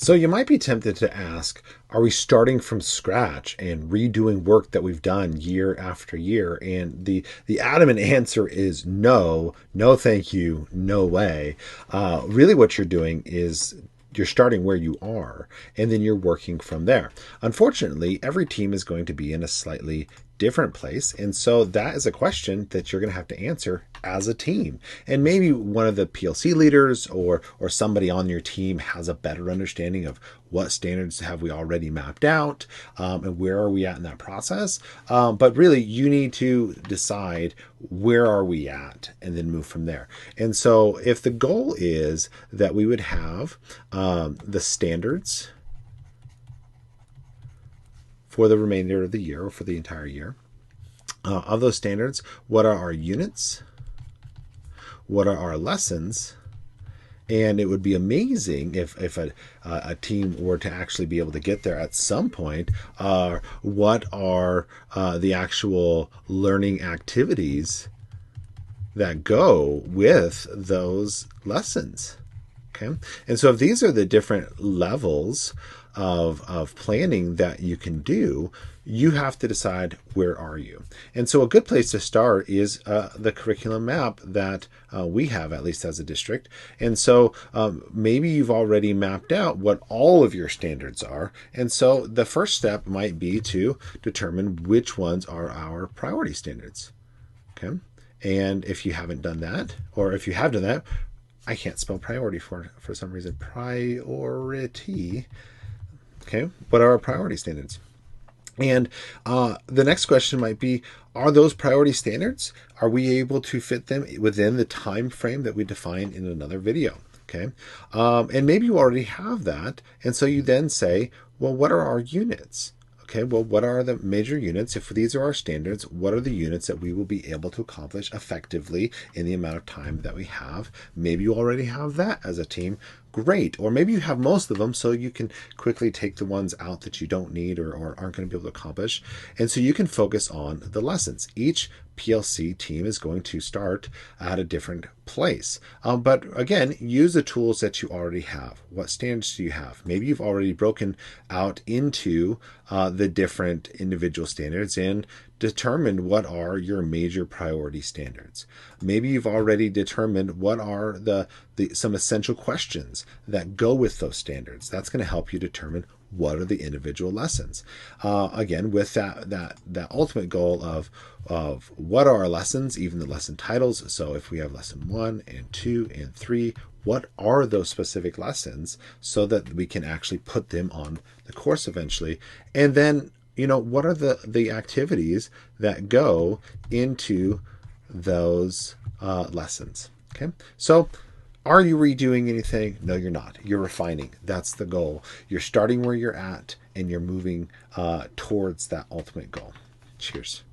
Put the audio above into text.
So you might be tempted to ask, are we starting from scratch and redoing work that we've done year after year? And the adamant answer is no, no, thank you, no way. Really, what you're doing is you're starting where you are and then you're working from there. Unfortunately, every team is going to be in a slightly different place. And so that is a question that you're going to have to answer as a team. And maybe one of the PLC leaders or somebody on your team has a better understanding of what standards have we already mapped out, and where are we at in that process. But really, you need to decide where are we at and then move from there. And so if the goal is that we would have the standards for the remainder of the year or for the entire year. Of those standards, what are our units? What are our lessons? And it would be amazing if a team were to actually be able to get there at some point. What are the actual learning activities that go with those lessons? Okay. And so if these are the different levels of planning that you can do, you have to decide where are you. And so a good place to start is the curriculum map that we have, at least as a district. And so maybe you've already mapped out what all of your standards are. And so the first step might be to determine which ones are our priority standards. Okay. And if you haven't done that, or if you have done that, I can't spell priority for some reason. Priority. Okay. What are our priority standards? And the next question might be, are those priority standards? Are we able to fit them within the time frame that we define in another video? Okay. And maybe you already have that. And so you then say, well, what are our units? Okay, well, what are the major units? If these are our standards, what are the units that we will be able to accomplish effectively in the amount of time that we have? Maybe you already have that as a team. Great. Or maybe you have most of them, so you can quickly take the ones out that you don't need or aren't going to be able to accomplish. And so you can focus on the lessons. Each PLC team is going to start at a different place. But again, use the tools that you already have. What standards do you have? Maybe you've already broken out into the different individual standards and determined what are your major priority standards. Maybe you've already determined what are the some essential questions that go with those standards. That's going to help you determine what are the individual lessons. Again, with that ultimate goal of what are our lessons, even the lesson titles. So if we have lesson 1 and 2 and 3, what are those specific lessons so that we can actually put them on the course eventually? And then, what are the activities that go into those lessons? Okay. So are you redoing anything? No, you're not. You're refining. That's the goal. You're starting where you're at and you're moving towards that ultimate goal. Cheers.